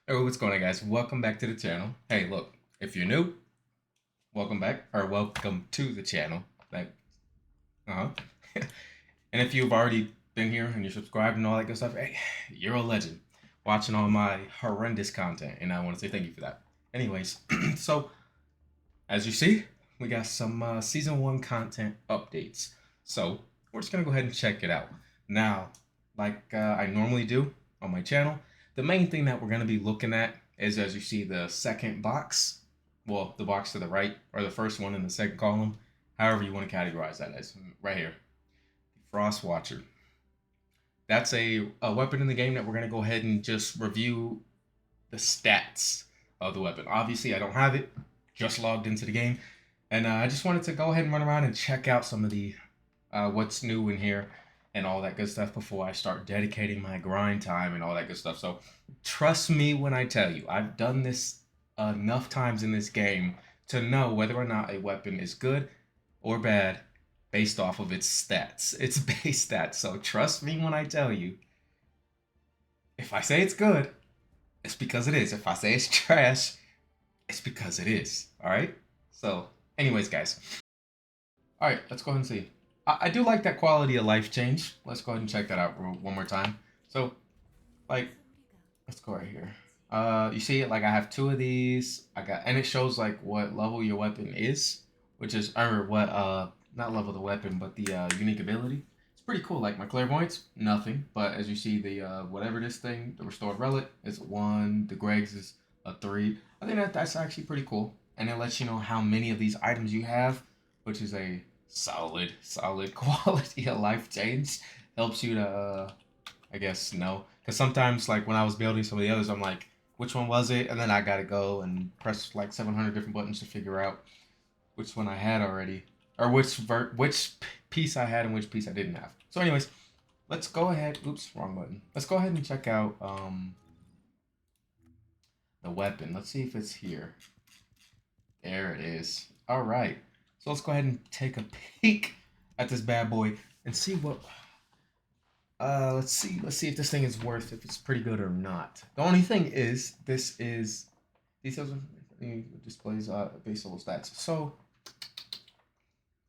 Hey, what's going on, guys? Welcome back to the channel. Hey, look, if you're new, welcome back, or welcome to the channel. Like, uh-huh. And if you've already been here and you're subscribed and all that good stuff, hey, you're a legend. Watching all my horrendous content, and I want to say thank you for that. Anyways, so as you see, we got some season one content updates. So we're just gonna go ahead and check it out. Now, like I normally do on my channel, the main thing that we're gonna be looking at is, as you see, the second box. Well, the box to the right, or the first one in the second column, however you want to categorize that as. Right here, the Frost Watcher. That's a weapon in the game that we're gonna go ahead and just review the stats of the weapon. Obviously, I don't have it. Just logged into the game, and I just wanted to go ahead and run around and check out some of the what's new in here and all that good stuff before I start dedicating my grind time and all that good stuff. So trust me when I tell you, I've done this enough times in this game to know whether or not a weapon is good or bad based off of its stats, its base stats. So trust me when I tell you, if I say it's good, it's because it is. If I say it's trash, it's because it is. All right. So, anyways, guys. All right, let's go ahead and see. I do like that quality of life change. Let's go ahead and check that out one more time. So, like, let's go right here. You see it? Like, I have two of these. And it shows like what level your weapon is, which is or what not level of the weapon, but the unique ability. It's pretty cool. Like my clairvoyance, nothing. But as you see, the whatever this thing, the restored relic is 1. The Greg's is a 3. I think that's actually pretty cool, and it lets you know how many of these items you have, which is a solid quality of life change. Helps you to I guess know, because sometimes like when I was building some of the others, I'm like, which one was it? And then I gotta go and press like 700 different buttons to figure out which one I had already, or which piece I had and which piece I didn't have. So, anyways, let's go ahead. Oops, wrong button. Let's go ahead and check out the weapon. Let's see if it's here. There it is. All right. So let's go ahead and take a peek at this bad boy and see what. Let's see. Let's see if this thing is worth. If it's pretty good or not. The only thing is, this is details of displays base level stats. So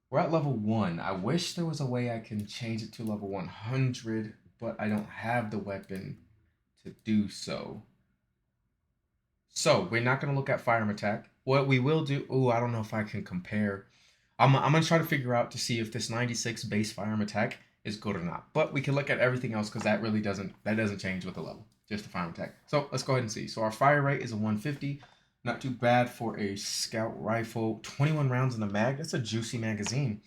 we're at level 1. I wish there was a way I can change it to level 100, but I don't have the weapon to do so. So we're not gonna look at firearm attack. What we will do. Oh, I don't know if I can compare. I'm gonna try to figure out to see if this 96 base firearm attack is good or not. But we can look at everything else because that doesn't change with the level. Just the firearm attack. So let's go ahead and see. So our fire rate is a 150. Not too bad for a scout rifle. 21 rounds in the mag. That's a juicy magazine.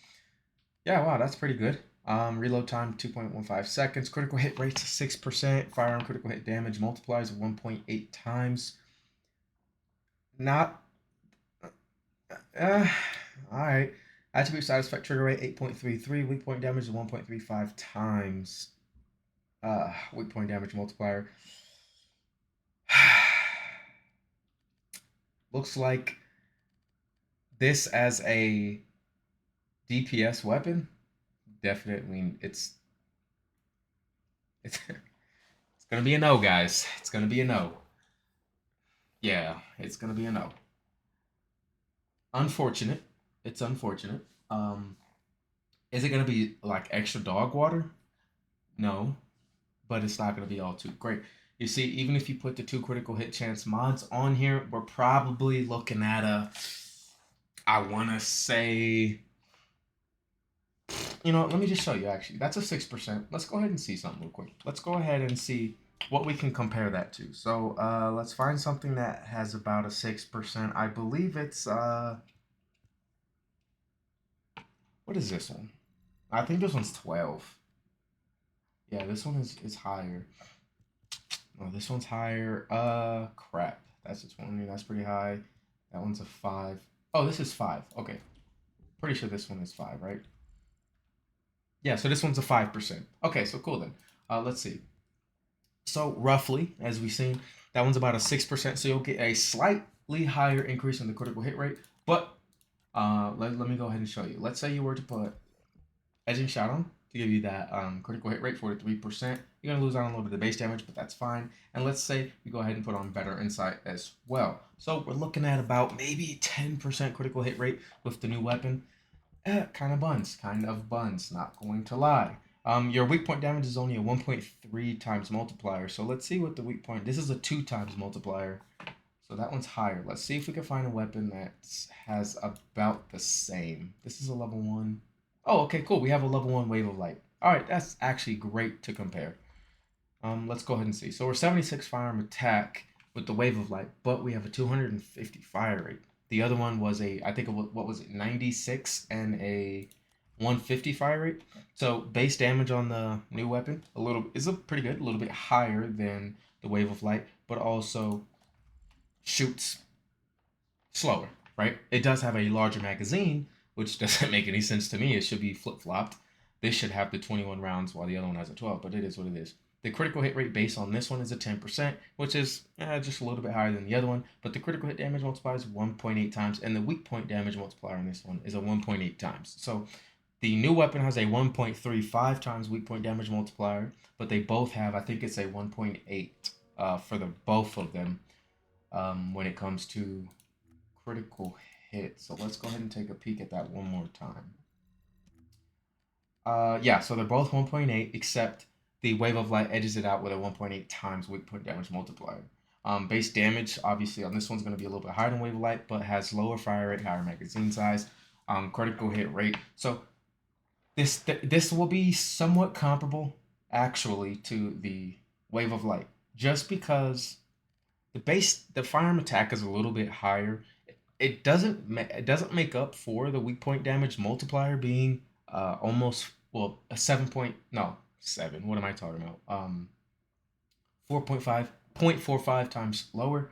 Yeah, wow, that's pretty good. Reload time 2.15 seconds. Critical hit rate 6%. Firearm critical hit damage multiplies 1.8 times. Not. Uh, all right. Attribute side effect trigger rate 8.33. Weak point damage is 1.35 times. Weak point damage multiplier. Looks like this as a DPS weapon. Definitely, I mean, it's gonna be a no, guys. It's gonna be a no. Yeah, it's gonna be a no. Unfortunate. It's unfortunate. Is it gonna be like extra dog water? No, but it's not gonna be all too great. You see, even if you put the 2 critical hit chance mods on here, we're probably looking at I wanna say, let me just show you actually. That's a 6%. Let's go ahead and see something real quick. Let's go ahead and see what we can compare that to. So let's find something that has about a 6%. I believe it's what is this one? I think this one's 12. Yeah, this one is higher. Oh, this one's higher. Crap. That's a 20. That's pretty high. That one's a 5. Oh, this is 5. Okay. Pretty sure this one is 5, right? Yeah, so this one's a 5%. Okay, so cool then. Let's see. So roughly, as we've seen, that one's about a 6%. So you'll get a slightly higher increase in the critical hit rate. But let me go ahead and show you. Let's say you were to put edging shot on. to give you that critical hit rate, 43%. You're gonna lose out on a little bit of base damage, but that's fine. And let's say we go ahead and put on better insight as well. So we're looking at about maybe 10% critical hit rate with the new weapon. Kind of buns, not going to lie. Your weak point damage is only a 1.3 times multiplier. So let's see what the weak point. This is a 2 times multiplier. So that one's higher. Let's see if we can find a weapon that has about the same. This is a level 1. Oh, okay, cool. We have a level 1 Wave of Light. All right, that's actually great to compare. Let's go ahead and see. So we're 76 firearm attack with the Wave of Light, but we have a 250 fire rate. The other one was I think, what was it, 96 and a 150 fire rate. So base damage on the new weapon is pretty good, a little bit higher than the Wave of Light, but also shoots slower, right? It does have a larger magazine, which doesn't make any sense to me. It should be flip-flopped. This should have the 21 rounds while the other one has a 12, but it is what it is. The critical hit rate based on this one is a 10%, which is just a little bit higher than the other one, but the critical hit damage multiplier is 1.8 times, and the weak point damage multiplier on this one is a 1.8 times. So the new weapon has a 1.35 times weak point damage multiplier, but they both have, I think it's a 1.8 for the both of them when it comes to critical hit. So let's go ahead and take a peek at that one more time. Yeah, so they're both 1.8, except the Wave of Light edges it out with a 1.8 times weak point damage multiplier. Base damage, obviously, on this one's going to be a little bit higher than Wave of Light, but has lower fire rate, higher magazine size, critical hit rate. So this will be somewhat comparable, actually, to the Wave of Light, just because the firearm attack is a little bit higher. It doesn't make up for the weak point damage multiplier being almost, well, a 7. What am I talking about? 4.5, 0.45 times lower.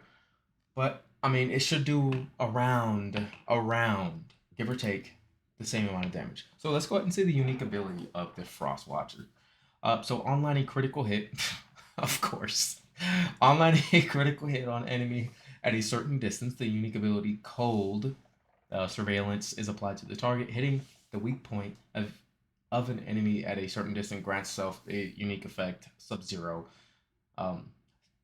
But I mean, it should do around, give or take, the same amount of damage. So let's go ahead and see the unique ability of the Frost Watcher. So online a critical hit, of course. Online a critical hit on enemy at a certain distance. The unique ability Cold Surveillance is applied to the target, hitting the weak point of an enemy at a certain distance. Grants self a unique effect, Sub-Zero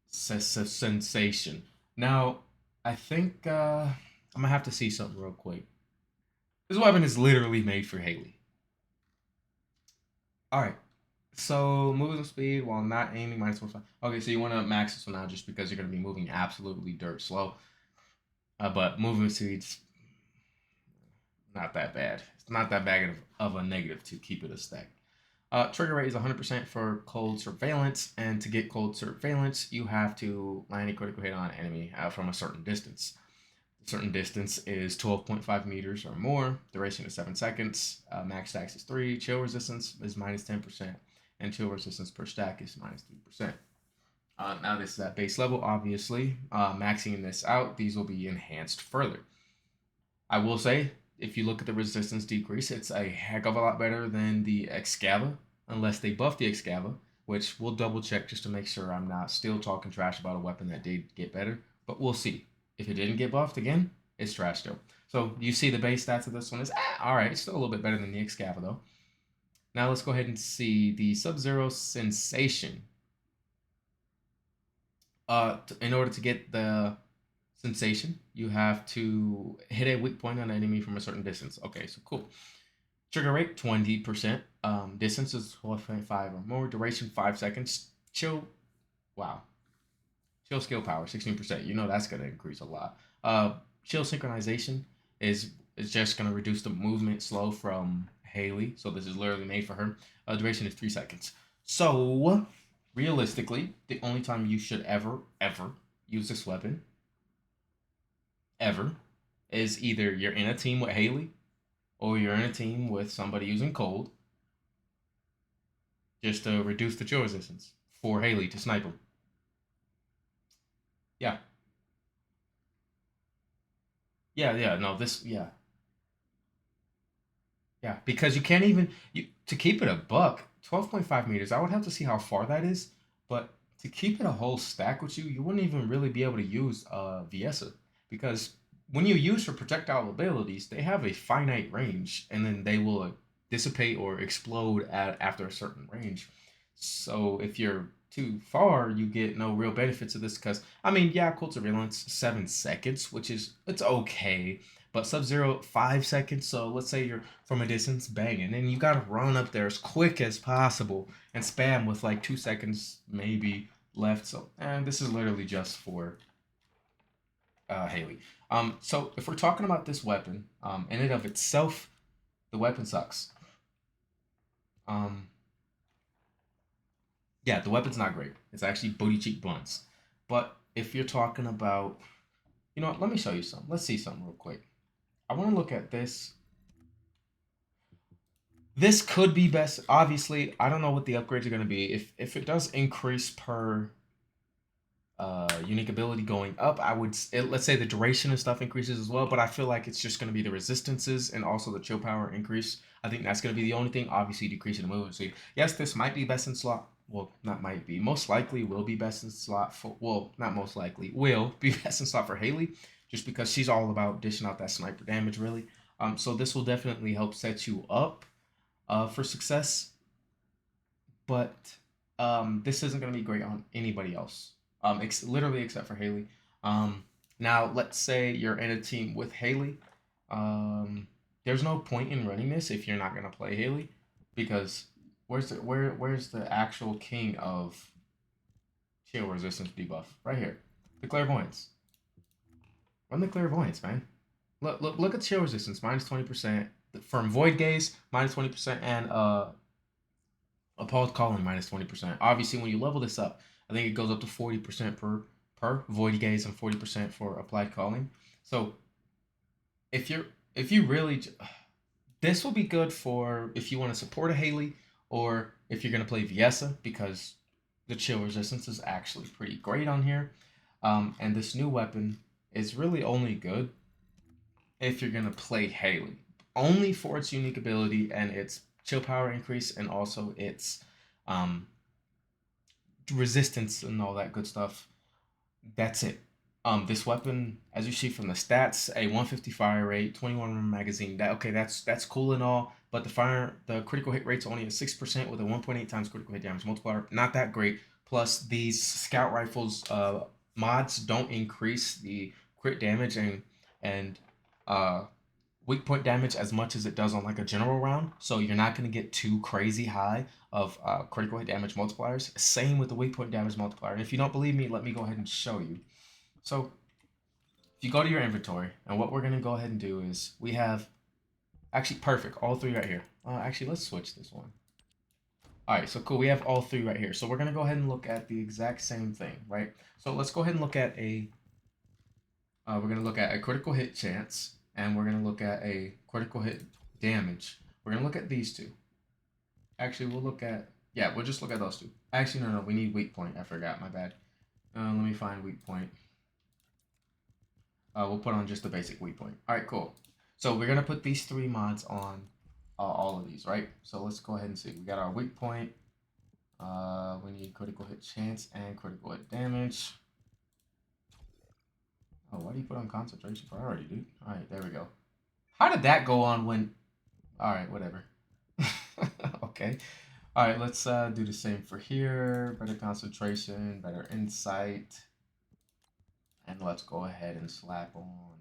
sensation. Now, I think I'm gonna have to see something real quick. This weapon is literally made for Haley. All right. So moving speed while not aiming -1.5. Okay, so you want to max this one out just because you're going to be moving absolutely dirt slow. But moving speed's not that bad. It's not that bad of a negative to keep it a stack. Trigger rate is 100% for Cold Surveillance, and to get Cold Surveillance, you have to land a critical hit on an enemy from a certain distance. A certain distance is 12.5 meters or more. Duration is 7 seconds. Max stacks is 3. Chill resistance is -10%. And chill resistance per stack is -3%. Now this is at base level, obviously. Maxing this out, these will be enhanced further. I will say, if you look at the resistance decrease, it's a heck of a lot better than the Excava, unless they buff the Excava, which we'll double check just to make sure I'm not still talking trash about a weapon that did get better, but we'll see. If it didn't get buffed again, it's trash still. So you see the base stats of this one is, all right, it's still a little bit better than the Excava though. Now let's go ahead and see the Sub-Zero sensation. In order to get the sensation, you have to hit a weak point on an enemy from a certain distance. Okay, so cool. Trigger rate 20%. Distance is 12.5 or more. Duration 5 seconds. Chill. Wow. Chill skill power 16%. You know that's gonna increase a lot. Chill synchronization is just gonna reduce the movement slow from Haley. So this is literally made for her. Duration is 3 seconds. So realistically, the only time you should ever use this weapon ever is either you're in a team with Haley or you're in a team with somebody using Cold, just to reduce the chill resistance for Haley to snipe him. Yeah. No, yeah, because you can't even to keep it a buck, 12.5 meters. I would have to see how far that is, but to keep it a whole stack with you, you wouldn't even really be able to use Viesa, because when you use for projectile abilities, they have a finite range, and then they will dissipate or explode after a certain range. So if you're too far, you get no real benefits of this because I mean, yeah, cold surveillance 7 seconds, which is it's okay, but Sub Zero 5 seconds. So let's say you're from a distance banging, and you gotta run up there as quick as possible and spam with like 2 seconds maybe left. So and this is literally just for Haley. So if we're talking about this weapon, in and of itself, the weapon sucks. Um, yeah, the weapon's not great. It's actually booty cheek blunts. But if you're talking about, you know what, let me show you some. Let's see some real quick. I want to look at this. This could be best. Obviously, I don't know what the upgrades are going to be. If it does increase per unique ability going up, let's say the duration of stuff increases as well, but I feel like it's just going to be the resistances and also the chill power increase. I think that's going to be the only thing. Obviously, decreasing the movement speed. Yes, this might be best in slot. Well, not might be. Most likely will be best in slot for. Well, not most likely will be best in slot for Haley, just because she's all about dishing out that sniper damage, really. So this will definitely help set you up for success, but this isn't going to be great on anybody else. Literally except for Haley. Now let's say you're in a team with Haley. There's no point in running this if you're not gonna play Haley, because where's the actual king of chill resistance debuff? Right here, the clairvoyance. Run the clairvoyance, man. Look at chill resistance -20% from void gaze -20%, and appalled calling -20%. Obviously, when you level this up, I think it goes up to 40% per void gaze and 40% for applied calling. So if you really, this will be good for if you want to support a Haley, or if you're gonna play Viessa, because the chill resistance is actually pretty great on here. And this new weapon is really only good if you're gonna play Haley, only for its unique ability and its chill power increase, and also its um, resistance and all that good stuff. That's it. This weapon, as you see from the stats, a 150 fire rate, 21 round magazine. That's cool and all, but the critical hit rate's only at 6% with a 1.8 times critical hit damage multiplier. Not that great. Plus, these scout rifles mods don't increase the crit damage and uh, weak point damage as much as it does on like a general round. So you're not going to get too crazy high of critical hit damage multipliers. Same with the weak point damage multiplier. And if you don't believe me, let me go ahead and show you. So if you go to your inventory, and what we're going to go ahead and do is we have actually perfect, all three right here. Actually, let's switch this one. All right, so cool. We have all three right here. So we're going to go ahead and look at the exact same thing, right? So let's go ahead and look at we're going to look at a critical hit chance, and we're going to look at a critical hit damage. We're going to look at these two. Actually, we'll just look at those two. Actually, no, we need weak point. I forgot, my bad. Let me find weak point. We'll put on just the basic weak point. All right, cool. So we're going to put these three mods on all of these, right? So let's go ahead and see. We got our weak point. We need critical hit chance and critical hit damage. Oh, why do you put on concentration priority, dude? All right, there we go. How did that go on when... All right, whatever. Okay. All right, let's do the same for here. Better concentration, better insight. And let's go ahead and slap on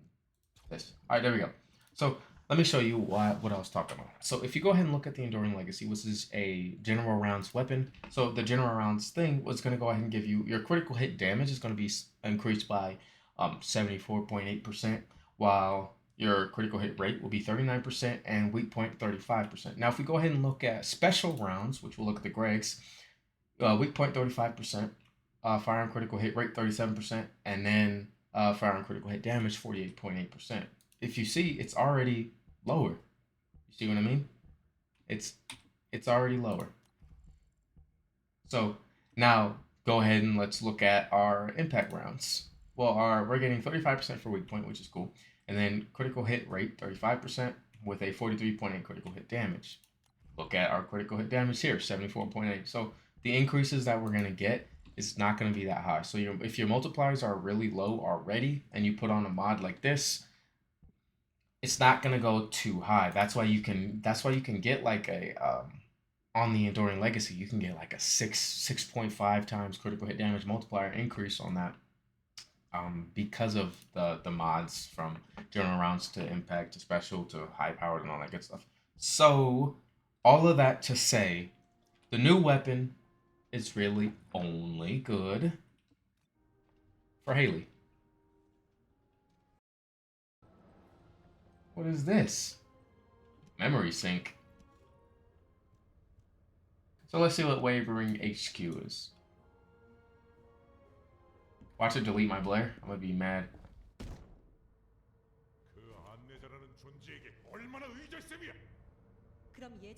this. All right, there we go. So let me show you what I was talking about. So if you go ahead and look at the Enduring Legacy, which is a general rounds weapon. So the general rounds thing was going to go ahead and give you your critical hit damage is going to be increased by 74.8%, while your critical hit rate will be 39% and weak point 35%. Now, if we go ahead and look at special rounds, which we'll look at the Gregs, weak point 35%, firearm critical hit rate 37%, and then firearm critical hit damage 48.8%. If you see, it's already lower. You see what I mean? It's already lower. So now go ahead and let's look at our impact rounds. Well, we're getting 35% for weak point, which is cool, and then critical hit rate 35% with a 43.8 critical hit damage. Look at our critical hit damage here, 74.8. So the increases that we're gonna get is not gonna be that high. So if your multipliers are really low already, and you put on a mod like this, it's not gonna go too high. That's why you can get like a on the Enduring Legacy, you can get like a 6.5 times critical hit damage multiplier increase on that. Because of the mods from general rounds to impact to special to high powered and all that good stuff. So all of that to say, the new weapon is really only good for Haley. What is this? Memory sync. So let's see what Wavering HQ is. Watch it delete my Blair. I'm gonna be mad.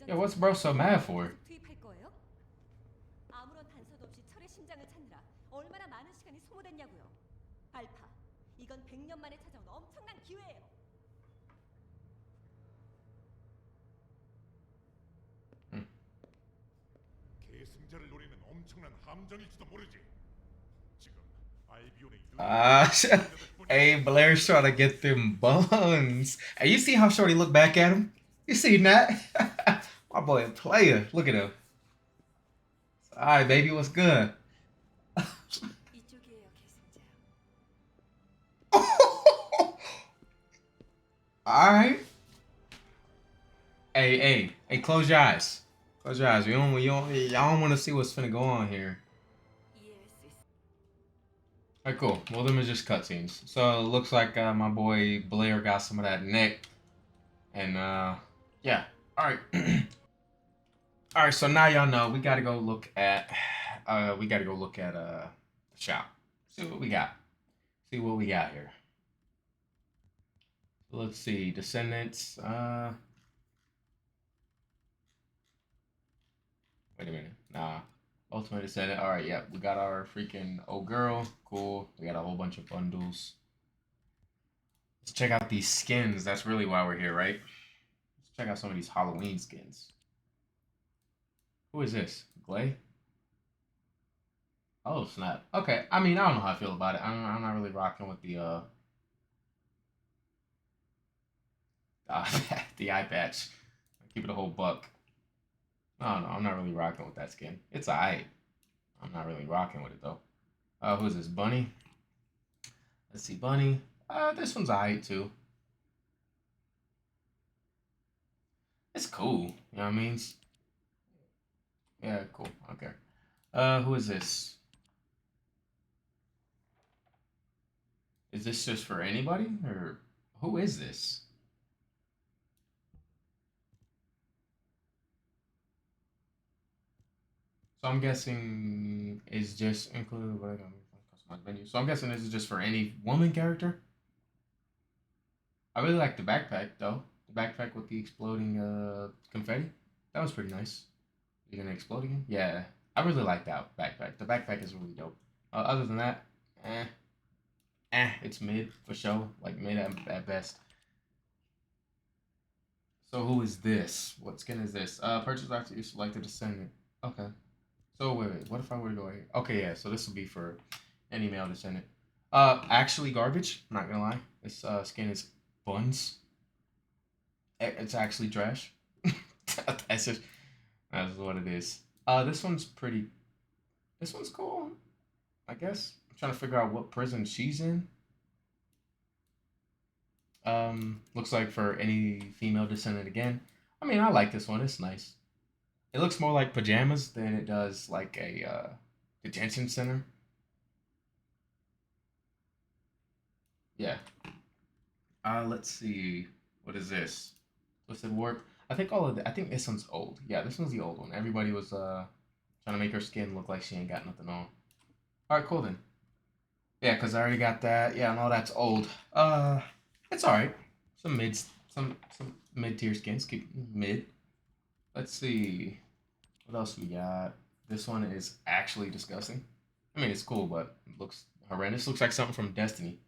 Yeah, what's bro so mad for? 아무런 단서도 없이 철의 심장을 찾느라 얼마나 많은 시간이 소모됐냐고요. 알파, 이건 100년 만에 찾아온 엄청난 기회예요. 계승자를 노리는 엄청난 함정일지도 모르지. 지금 알비온의 Ah, hey, Blair's trying to get them buns. Hey, you see how Shorty look back at him? You see that? My boy a player. Look at him. All right, baby, what's good? 이쪽이에요, 계승자. All right. Hey, close your eyes. Close your eyes. Y'all don't want to see what's finna go on here. 이해할 수 있어. Alright, cool. Well, them is just cutscenes. So it looks like my boy Blair got some of that neck, and yeah. All right, all right. So now y'all know we gotta go look at the shop. See what we got. See what we got here. So let's see, Descendants. Wait a minute. Nah. Ultimate Descendant. All right, yeah, we got our freaking old girl. Cool. We got a whole bunch of bundles. Let's check out these skins. That's really why we're here, right? Let's check out some of these Halloween skins. Who is this? Glay? Oh, snap. Okay. I mean, I don't know how I feel about it. I'm not really rocking with the the eye patch. Keep it a whole buck. I don't know. I'm not really rocking with that skin. It's alright. I'm not really rocking with it though. Who's this? Bunny? Let's see, Bunny. This one's alright too. It's cool. You know what I mean? Yeah, cool. Okay. Who is this? Is this just for anybody? Or who is this? So I'm guessing it's just included like customized menu. So I'm guessing this is just for any woman character. I really like the backpack though. The backpack with the exploding confetti. That was pretty nice. You're gonna explode again? Yeah. I really like that backpack. The backpack is really dope. Other than that, it's mid for sure. Like mid at best. So who is this? What skin is this? Purchase after you select a descendant. Okay. So wait. What if I were to go here? Okay, yeah. So this will be for any male descendant. Actually garbage. I'm not gonna lie. This skin is buns. It's actually trash. that's just that's what it is. This one's pretty. This one's cool. I guess. I'm trying to figure out what prison she's in. Looks like for any female descendant again. I mean, I like this one. It's nice. It looks more like pajamas than it does like a detention center. Yeah. Let's see. What is this? Twisted Warp. I think this one's old. Yeah, this one's the old one. Everybody was trying to make her skin look like she ain't got nothing on. All right, cool then. Yeah, cause I already got that. Yeah, no, that's old. It's all right. Some mid tier skins. Keep mid. Let's see. What else we got? This one is actually disgusting. I mean, it's cool, but it looks horrendous. Looks like something from Destiny.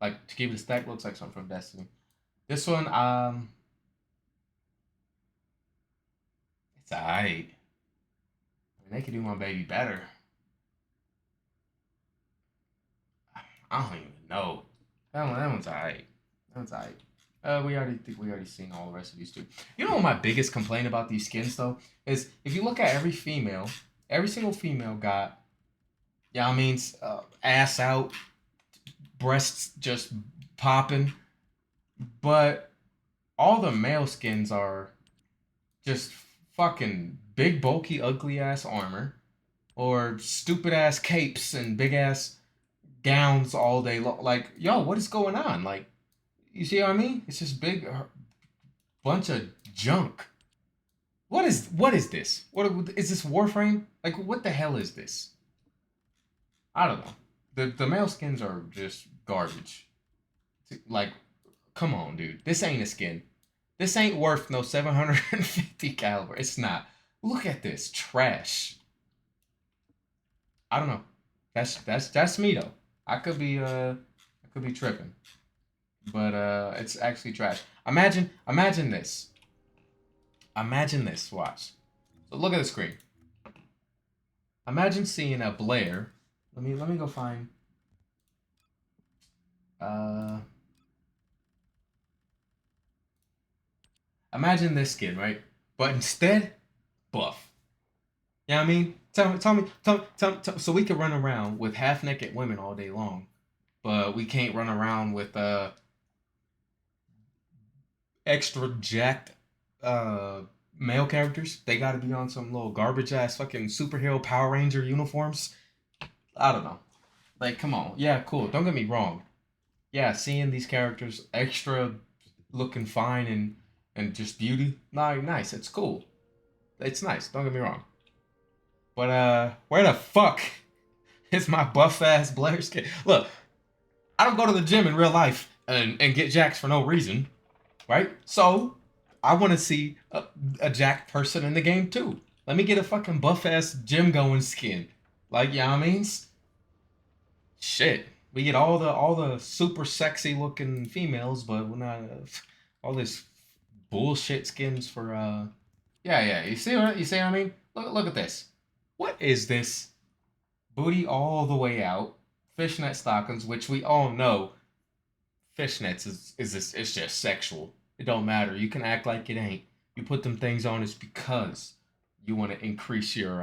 Like to keep it a stack, looks like something from Destiny. This one, it's alright. I mean, they could do my baby better. I don't even know. That one's alright. That one's alright. We already think we already seen all the rest of these too. You know what my biggest complaint about these skins though is if you look at every female, every single female got, yeah, I mean, ass out, breasts just popping, but all the male skins are just fucking big, bulky, ugly ass armor or stupid ass capes and big ass gowns all day long. Like, yo, what is going on? Like, you see what I mean? It's just big bunch of junk. What is this? What is this Warframe? Like, what the hell is this? I don't know. The male skins are just garbage. Like, come on, dude. This ain't a skin. This ain't worth no 750 caliber. It's not. Look at this trash. I don't know. That's me though. I could be tripping, but it's actually trash. Imagine this. Imagine this. Watch. So look at the screen. Imagine seeing a Blair. Let me go find. Uh, Imagine this skin, right? But instead, buff. You know what I mean? Tell me, so we could run around with half naked women all day long, but we can't run around with extra jacked uh male characters. They got to be on some little garbage ass fucking superhero Power Ranger uniforms. I don't know. Like, come on. Yeah, cool. Don't get me wrong. Yeah, seeing these characters extra looking fine and just beauty, nice. It's cool. It's nice. Don't get me wrong. But where the fuck is my buff ass Blair skin? Look, I don't go to the gym in real life and get jacks for no reason, right? So I want to see a jacked person in the game too. Let me get a fucking buff ass gym going skin. Like, you know what I mean? Shit. We get all the super sexy looking females, but we're not all this bullshit skins for yeah. You see what I mean? Look at this. What is this? Booty all the way out, fishnet stockings, which we all know fishnets is just sexual. It don't matter. You can act like it ain't. You put them things on, it's because you want to increase your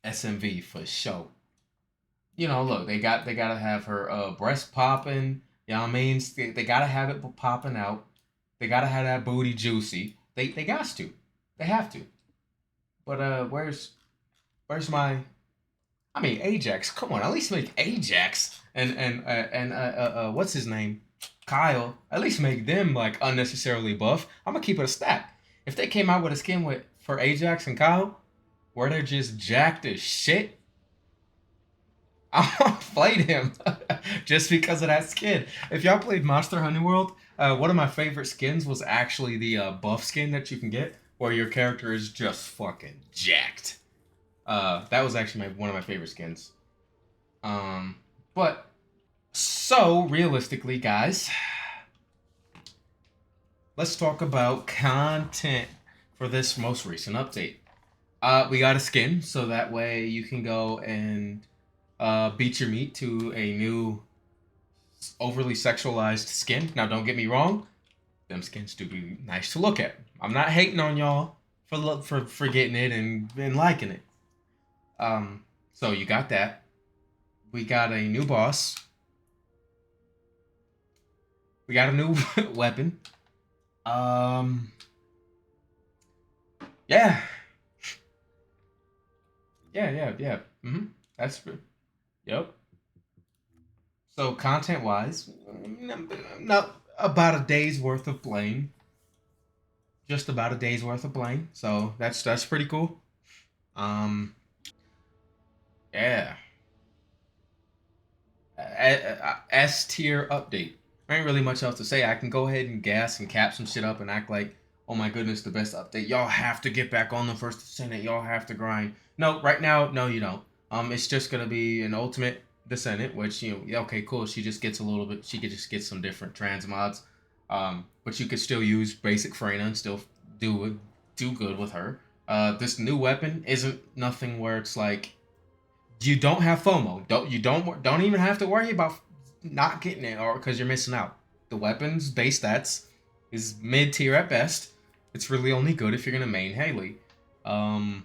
SMV for show. You know, look, they gotta have her breast popping. You know what I mean? They gotta have it popping out. They gotta have that booty juicy. They got to. They have to. But where's my? I mean, Ajax. Come on, at least make Ajax and what's his name? Kyle. At least make them like unnecessarily buff. I'm gonna keep it a stack. If they came out with a skin with for Ajax and Kyle, where they're just jacked as shit, I played him just because of that skin. If y'all played Monster Hunter World, one of my favorite skins was actually the buff skin that you can get, where your character is just fucking jacked. That was actually one of my favorite skins. But so realistically, guys, let's talk about content for this most recent update. We got a skin, so that way you can go and beat your meat to a new overly sexualized skin. Now, don't get me wrong, them skins do be nice to look at. I'm not hating on y'all for getting it and liking it. So you got that. We got a new boss. We got a new weapon. Yeah. Yeah. That's true. Yep. So content wise, not about a day's worth of playing. Just about a day's worth of playing. So that's pretty cool. Um, yeah. S tier update. There ain't really much else to say. I can go ahead and gas and cap some shit up and act like, oh my goodness, the best update. Y'all have to get back on the First Descendant. Y'all have to grind. No, right now, no, you don't. It's just gonna be an ultimate Descendant, which okay, cool. She just gets a little bit. She could just get some different trans mods. But you could still use basic Freyna and still do good with her. This new weapon isn't nothing where it's like you don't have FOMO. Don't even have to worry about not getting it or because you're missing out. The weapons base stats is mid tier at best. It's really only good if you're gonna main Haley. Other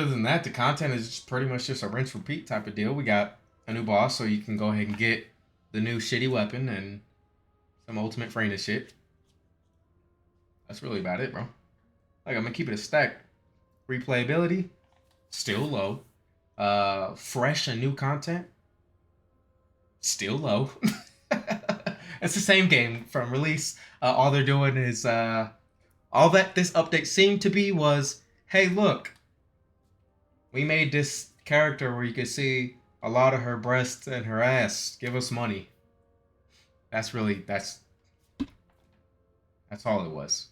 than that, the content is pretty much just a rinse repeat type of deal. We got a new boss, so you can go ahead and get the new shitty weapon and some ultimate Freyna shit. That's really about it, bro. Like, I'm gonna keep it a stack. Replayability, still low. Fresh and new content, still low. It's the same game from release. All they're doing is all that this update seemed to be was, hey, look, we made this character where you could see a lot of her breasts and her ass. Give us money. That's all it was.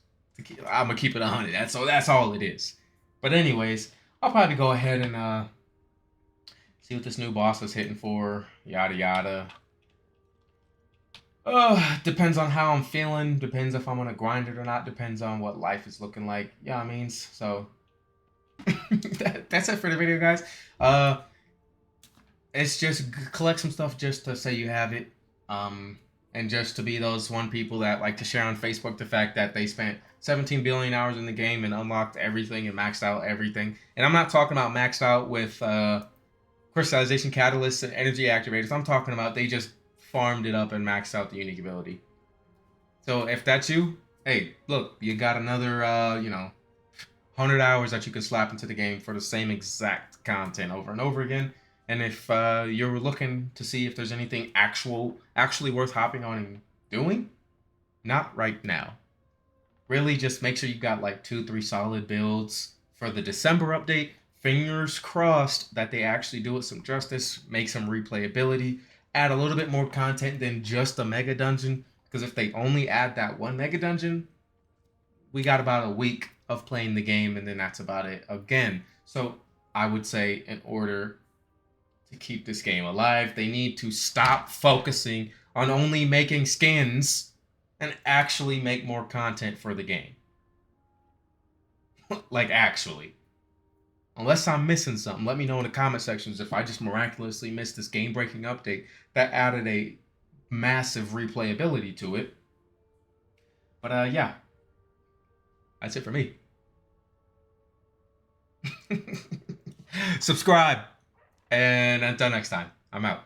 I'm gonna keep it 100. That's all it is. But anyways, I'll probably go ahead and see what this new boss is hitting for. Yada yada. Depends on how I'm feeling. Depends if I'm gonna grind it or not. Depends on what life is looking like. Yeah, means so. That's it for the video, guys. It's just collect some stuff just to say you have it. And just to be those one people that like to share on Facebook the fact that they spent 17 billion hours in the game and unlocked everything and maxed out everything. And I'm not talking about maxed out with crystallization catalysts and energy activators. I'm talking about they just farmed it up and maxed out the unique ability. So if that's you, hey, look, you got another 100 hours that you can slap into the game for the same exact content over and over again. And if you're looking to see if there's anything actually worth hopping on and doing, not right now. Really, just make sure you got like 2-3 solid builds for the December update. Fingers crossed that they actually do it some justice, make some replayability, add a little bit more content than just a mega dungeon. Because if they only add that one mega dungeon, we got about a week of playing the game, and then that's about it again. So I would say in order to keep this game alive, they need to stop focusing on only making skins and actually make more content for the game. Like, actually. Unless I'm missing something, let me know in the comment sections if I just miraculously missed this game-breaking update that added a massive replayability to it. But yeah. That's it for me. Subscribe. And until next time, I'm out.